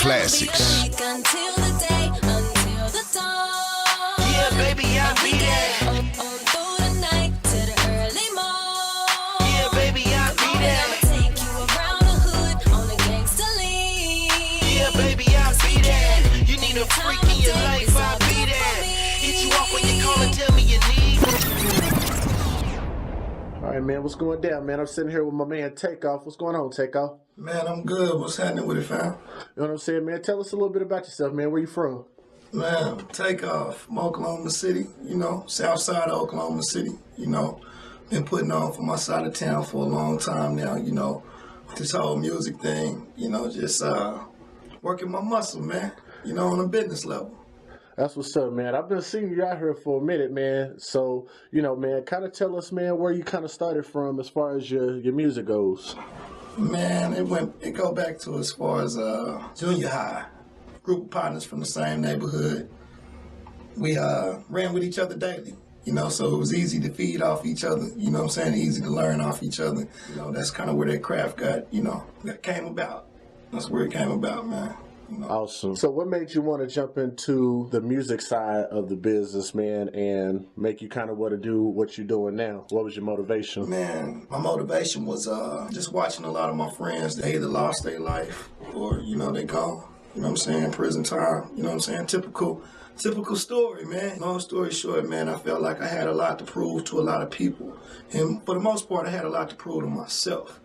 classics. Until the day, until the dawn. Yeah, baby, I'll be there. On through the night to the early morn. Yeah, baby, I'll be there. I'ma take you around the hood on a gangsta lean. Yeah, baby, I'll be there. You need a freak in your life, I'll be there. Hit you up when you call and tell me you need. All right, man, what's going down, man? I'm sitting here with my man TakeOff. What's going on, TakeOff? Man, I'm good. What's happening with it, fam? You know what I'm saying, man? Tell us a little bit about yourself, man. Where you from? Man, TakeOff from Oklahoma City, south side of Oklahoma City, Been putting on for my side of town for a long time now, this whole music thing, just working my muscle, man, on a business level. That's what's up, man. I've been seeing you out here for a minute, man. So, man, kind of tell us, man, where you kind of started from as far as your music goes. Man, it go back to as far as junior high. Group of partners from the same neighborhood. We ran with each other daily, so it was easy to feed off each other, easy to learn off each other. That's kind of where that craft got, that came about. That's where it came about, man. Awesome. So what made you want to jump into the music side of the business, man, and make you kind of want to do what you're doing now? What was your motivation? Man, my motivation was just watching a lot of my friends. They either lost their life or, they gone. Prison time. Typical story, man. Long story short, man, I felt like I had a lot to prove to a lot of people. And for the most part, I had a lot to prove to myself.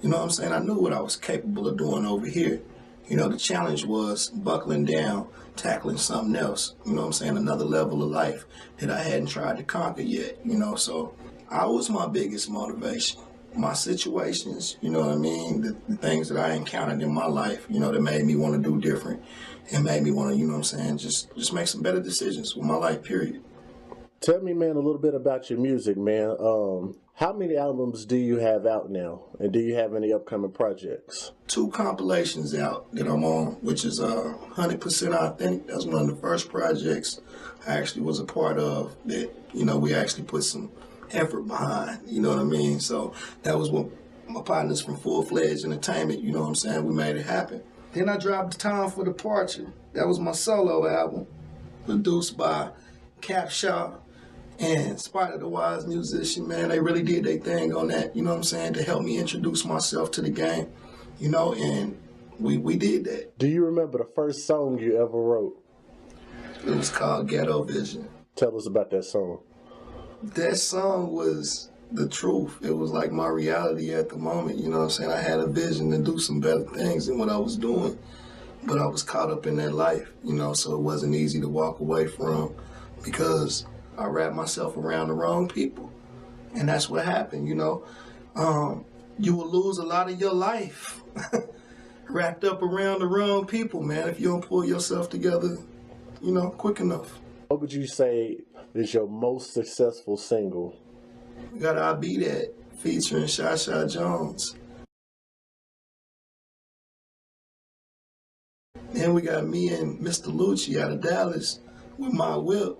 I knew what I was capable of doing over here. The challenge was buckling down, tackling something else, another level of life that I hadn't tried to conquer yet, so I was my biggest motivation. My situations, the things that I encountered in my life, that made me want to do different and made me want to, just make some better decisions with my life, period. Tell me, man, a little bit about your music, man. How many albums do you have out now? And do you have any upcoming projects? 2 compilations out that I'm on, which is 100% Authentic. That's one of the first projects I actually was a part of that, we actually put some effort behind, So that was what my partners from Full-Fledged Entertainment, we made it happen. Then I dropped Time for Departure. That was my solo album, produced by Cap Shaw and Spider the Wise Musician, man. They really did their thing on that, to help me introduce myself to the game, and we did that. Do you remember the first song you ever wrote? It was called Ghetto Vision. Tell us about that song. That song was the truth. It was like my reality at the moment, I had a vision to do some better things than what I was doing, but I was caught up in that life, so it wasn't easy to walk away from because I wrapped myself around the wrong people. And that's what happened, you will lose a lot of your life wrapped up around the wrong people, man, if you don't pull yourself together, quick enough. What would you say is your most successful single? We got I'll Be That featuring Sha Jones. Then we got me and Mr. Lucci out of Dallas with My Whip.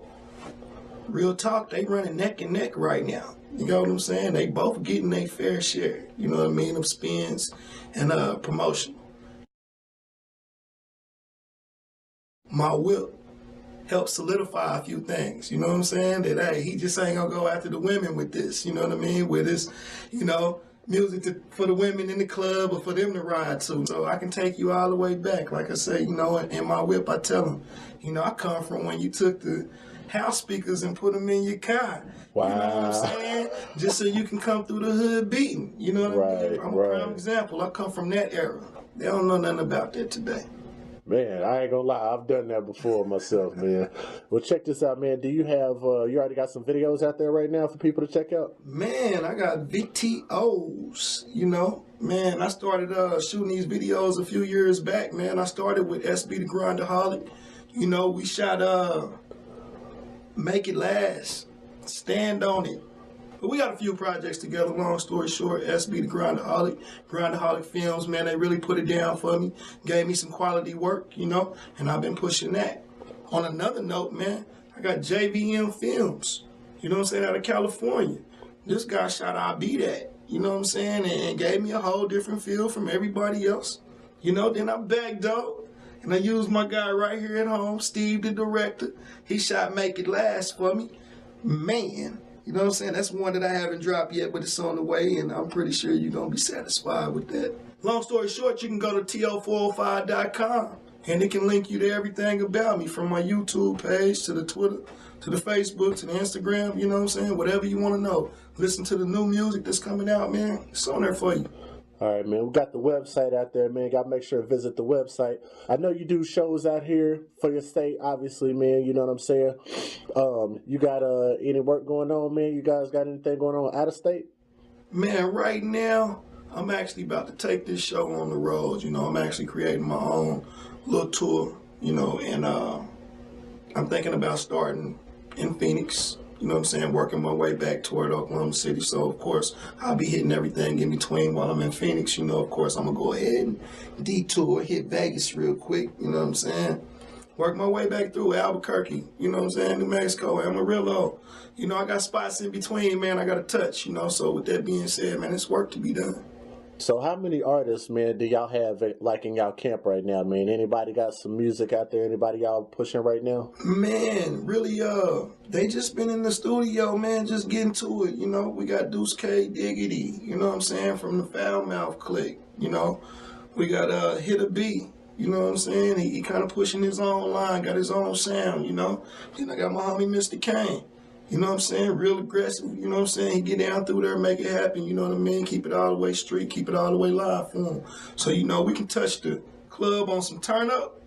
Real talk, they running neck and neck right now. You know what I'm saying? They both getting their fair share, of spins and promotion. My Whip helped solidify a few things, that, hey, he just ain't gonna go after the women with this, with this, music for the women in the club or for them to ride to. So I can take you all the way back. Like I say, in My Whip, I tell them, I come from when you took the house speakers and put them in your car. Wow. You know what I'm saying? Just so you can come through the hood beating. You know what I mean? I'm a prime example. I come from that era. They don't know nothing about that today. Man, I ain't gonna lie, I've done that before myself, man. Well, check this out, man. Do you have, you already got some videos out there right now for people to check out? Man, I got VTOs, Man, I started shooting these videos a few years back, man. I started with SB the Grindaholic. We shot Make It Last, Stand On It. But we got a few projects together, long story short, SB the Grindaholic Films, man, they really put it down for me, gave me some quality work, and I've been pushing that. On another note, man, I got JVM Films, out of California. This guy shot I'll Be That, and gave me a whole different feel from everybody else. Then I backdoored And I used my guy right here at home, Steve, the director. He shot Make It Last for me. Man, you know what I'm saying? That's one that I haven't dropped yet, but it's on the way, and I'm pretty sure you're going to be satisfied with that. Long story short, you can go to to405.com, and it can link you to everything about me, from my YouTube page to the Twitter, to the Facebook, to the Instagram, you know what I'm saying? Whatever you want to know. Listen to the new music that's coming out, man. It's on there for you. All right, man. We got the website out there, man. Got to make sure to visit the website. I know you do shows out here for your state, obviously, man. You know what I'm saying? You got any work going on, man? You guys got anything going on out of state? Man, right now, I'm actually about to take this show on the road. You know, I'm actually creating my own little tour, you know, and I'm thinking about starting in Phoenix. You know what I'm saying? Working my way back toward Oklahoma City. So, of course, I'll be hitting everything in between while I'm in Phoenix. You know, of course, I'm going to go ahead and detour, hit Vegas real quick. You know what I'm saying? Work my way back through Albuquerque. You know what I'm saying? New Mexico, Amarillo. You know, I got spots in between, man, I got to touch. You know, so with that being said, man, it's work to be done. So how many artists, man, do y'all have like in y'all camp right now, man? Anybody got some music out there? Anybody y'all pushing right now? Man, really, they just been in the studio, man, just getting to it. You know, we got Deuce K, Diggity, you know what I'm saying, from the Foul Mouth Clique, you know. We got Hitter B, you know what I'm saying? He kind of pushing his own line, got his own sound, you know. Then I got my homie Mr. Kane. You know what I'm saying? Real aggressive, you know what I'm saying? He get down through there, make it happen, you know what I mean? Keep it all the way street, keep it all the way live for him. So, you know, we can touch the club on some turn up,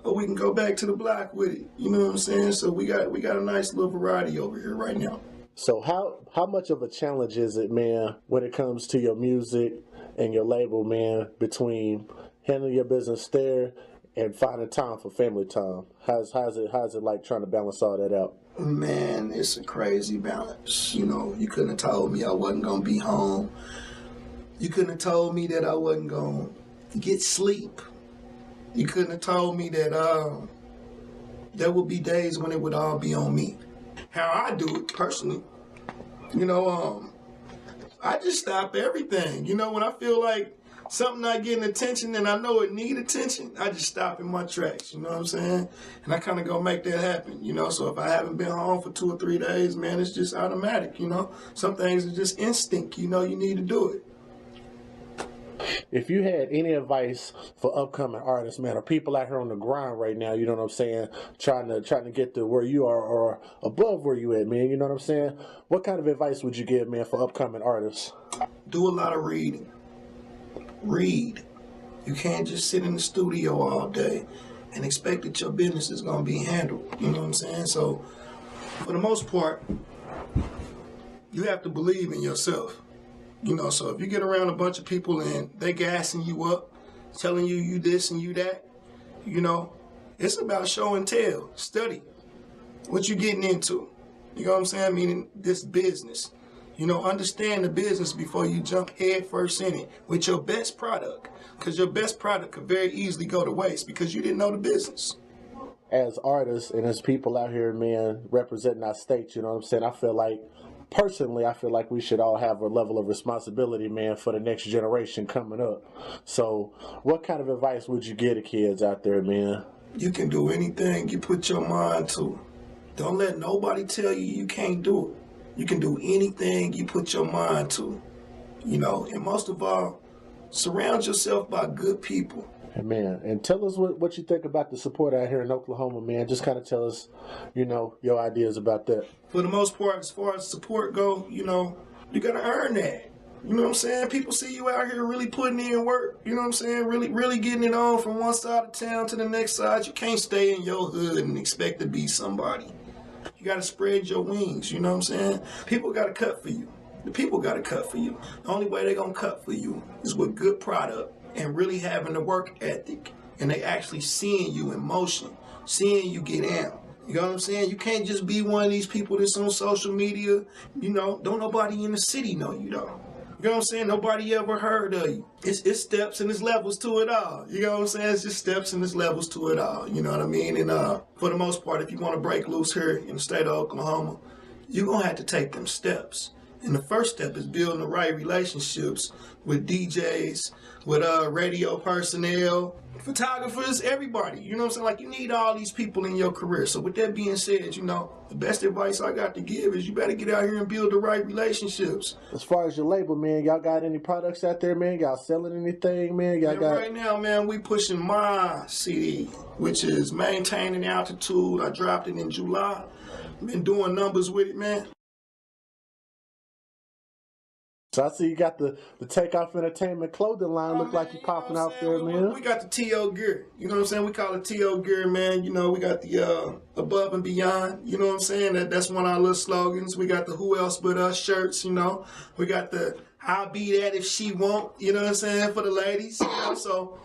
or we can go back to the block with it. You know what I'm saying? So we got a nice little variety over here right now. So how much of a challenge is it, man, when it comes to your music and your label, man, between handling your business there and finding time for family time? How's it like trying to balance all that out? Man, it's a crazy balance. You know, you couldn't have told me I wasn't going to be home. You couldn't have told me that I wasn't going to get sleep. You couldn't have told me that there would be days when it would all be on me. How I do it personally, you know, I just stop everything. You know, when I feel like something not getting attention and I know it need attention, I just stop in my tracks, you know what I'm saying? And I kind of go make that happen, you know? So if I haven't been home for 2 or 3 days, man, it's just automatic, you know? Some things are just instinct, you know, you need to do it. If you had any advice for upcoming artists, man, or people out here on the grind right now, you know what I'm saying, trying to get to where you are or above where you at, man, you know what I'm saying? What kind of advice would you give, man, for upcoming artists? Do a lot of reading. Read. You can't just sit in the studio all day and expect that your business is going to be handled. You know what I'm saying? So, for the most part, you have to believe in yourself. You know, so if you get around a bunch of people and they gassing you up, telling you you this and you that, you know, it's about show and tell. Study what you're getting into. You know what I'm saying? Meaning this business. You know, understand the business before you jump head first in it with your best product. Because your best product could very easily go to waste because you didn't know the business. As artists and as people out here, man, representing our state, you know what I'm saying? I feel like we should all have a level of responsibility, man, for the next generation coming up. So what kind of advice would you give to kids out there, man? You can do anything you put your mind to. Don't let nobody tell you you can't do it. You can do anything you put your mind to, you know, and most of all, surround yourself by good people. Man, and tell us what you think about the support out here in Oklahoma, man. Just kind of tell us, you know, your ideas about that. For the most part, as far as support go, you know, you got to earn that. You know what I'm saying? People see you out here really putting in work, you know what I'm saying? Really getting it on from one side of town to the next side. You can't stay in your hood and expect to be somebody. You got to spread your wings, you know what I'm saying? People got to cut for you. The people got to cut for you. The only way they're going to cut for you is with good product and really having the work ethic. And they actually seeing you in motion, seeing you get down. You know what I'm saying? You can't just be one of these people that's on social media. You know, don't nobody in the city know you, though. You know what I'm saying? Nobody ever heard of you. It's steps and it's levels to it all. You know what I'm saying? It's just steps and it's levels to it all. You know what I mean? And for the most part, if you want to break loose here in the state of Oklahoma, you're going to have to take them steps. And the first step is building the right relationships with DJs, with radio personnel, photographers, everybody. You know what I'm saying? Like, you need all these people in your career. So with that being said, you know, the best advice I got to give is you better get out here and build the right relationships. As far as your label, man, y'all got any products out there, man? Y'all selling anything, man? Y'all got... Right now, man, we pushing my CD, which is Maintaining Altitude. I dropped it in July. Been doing numbers with it, man. So I see you got the TakeOff Entertainment clothing line. Look like you popping out there, man. We got the T.O. gear. You know what I'm saying? We call it T.O. gear, man. You know, we got the Above and Beyond. You know what I'm saying? That's one of our little slogans. We got the Who Else But Us shirts, you know. We got the I'll Be That If She Won't, you know what I'm saying, for the ladies. You know, so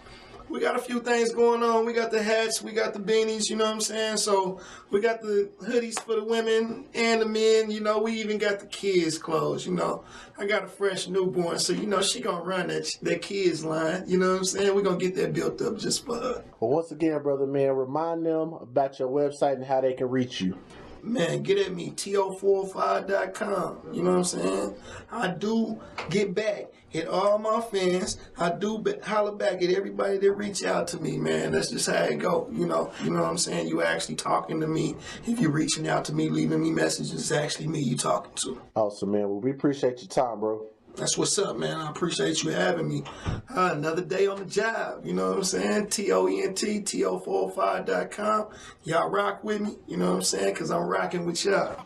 we got a few things going on. We got the hats, we got the beanies, you know what I'm saying? So we got the hoodies for the women and the men, you know. We even got the kids' clothes, you know. I got a fresh newborn, so, you know, she gonna run that kids line, you know what I'm saying? We're gonna get that built up just for her. Well, once again, brother, man, remind them about your website and how they can reach you. Man, get at me, to405.com. You know what I'm saying? I do get back at all my fans. I do holler back at everybody that reach out to me, man. That's just how it go. You know what I'm saying? You actually talking to me. If you're reaching out to me, leaving me messages, it's actually me you talking to. Awesome, man. Well, we appreciate your time, bro. That's what's up, man. I appreciate you having me. Another day on the job. You know what I'm saying? TOENT, to405.com. Y'all rock with me. You know what I'm saying? Because I'm rocking with y'all.